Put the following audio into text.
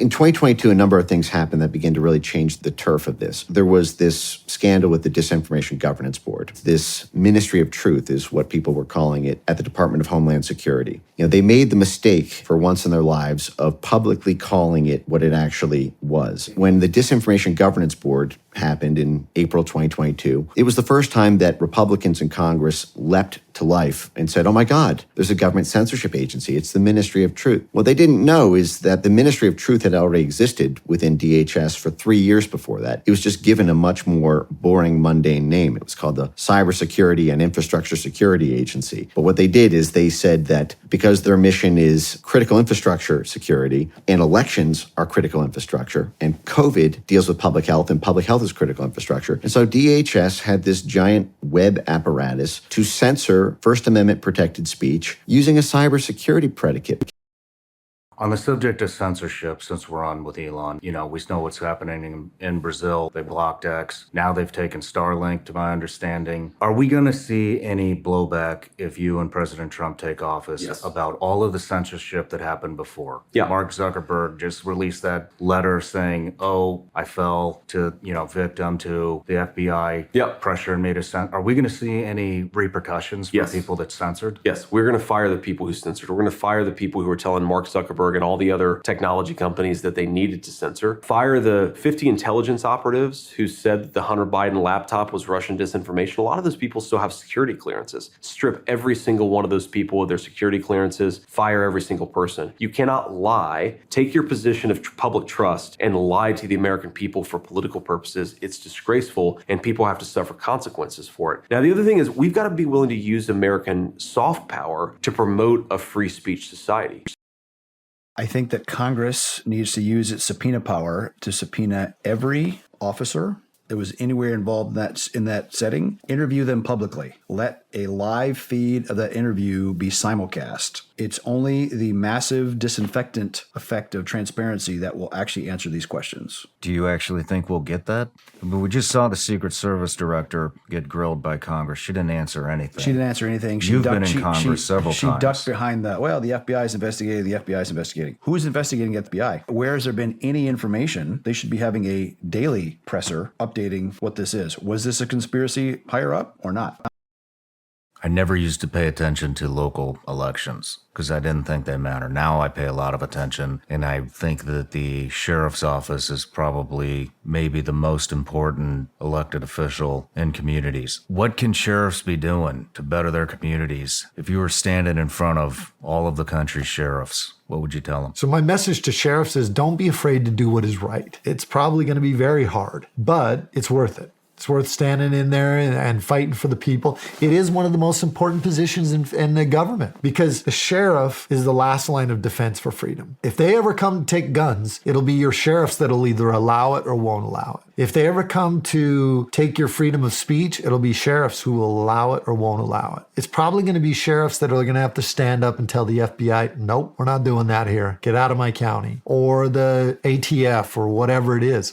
In 2022, a number of things happened that began to really change the turf of this. There was this scandal with the Disinformation Governance Board. This Ministry of Truth is what people were calling it at the Department of Homeland Security. They made the mistake for once in their lives of publicly calling it what it actually was. When the Disinformation Governance Board happened in April 2022, it was the first time that Republicans in Congress leapt to life and said, oh my God, there's a government censorship agency. It's the Ministry of Truth. What they didn't know is that the Ministry of Truth had already existed within DHS for 3 years before that. It was just given a much more boring, mundane name. It was called the Cybersecurity and Infrastructure Security Agency. But what they did is they said that because their mission is critical infrastructure security and elections are critical infrastructure and COVID deals with public health and public health is critical infrastructure. And so DHS had this giant web apparatus to censor First Amendment protected speech using a cybersecurity predicate. On the subject of censorship, since we're on with Elon, we know what's happening in Brazil. They blocked X. Now they've taken Starlink, to my understanding. Are we going to see any blowback if you and President Trump take office about all of the censorship that happened before? Yeah. Mark Zuckerberg just released that letter saying, oh, I fell to, victim to the FBI pressuring me to censor. Are we going to see any repercussions for people that censored? Yes, we're going to fire the people who censored. We're going to fire the people who were telling Mark Zuckerberg and all the other technology companies that they needed to censor. Fire the 50 intelligence operatives who said that the Hunter Biden laptop was Russian disinformation. A lot of those people still have security clearances. Strip every single one of those people of their security clearances. Fire every single person. You cannot lie, take your position of public trust and lie to the American people for political purposes. It's disgraceful and people have to suffer consequences for it. Now, the other thing is we've got to be willing to use American soft power to promote a free speech society. I think that Congress needs to use its subpoena power to subpoena every officer that was anywhere involved in that setting, interview them publicly. Let a live feed of that interview be simulcast. It's only the massive disinfectant effect of transparency that will actually answer these questions. Do you actually think we'll get that? But we just saw the Secret Service director get grilled by Congress. She didn't answer anything. She didn't answer anything. You've been in Congress several times. She ducked behind the FBI is investigating, the FBI is investigating. Who is investigating the FBI? Where has there been any information? They should be having a daily presser updating what this is. Was this a conspiracy higher up or not? I never used to pay attention to local elections because I didn't think they matter. Now I pay a lot of attention, and I think that the sheriff's office is probably maybe the most important elected official in communities. What can sheriffs be doing to better their communities? If you were standing in front of all of the country's sheriffs, what would you tell them? So my message to sheriffs is don't be afraid to do what is right. It's probably going to be very hard, but it's worth it. It's worth standing in there and fighting for the people. It is one of the most important positions in the government because the sheriff is the last line of defense for freedom. If they ever come to take guns, it'll be your sheriffs that'll either allow it or won't allow it. If they ever come to take your freedom of speech, it'll be sheriffs who will allow it or won't allow it. It's probably going to be sheriffs that are going to have to stand up and tell the FBI, nope, we're not doing that here. Get out of my county. Or the ATF or whatever it is.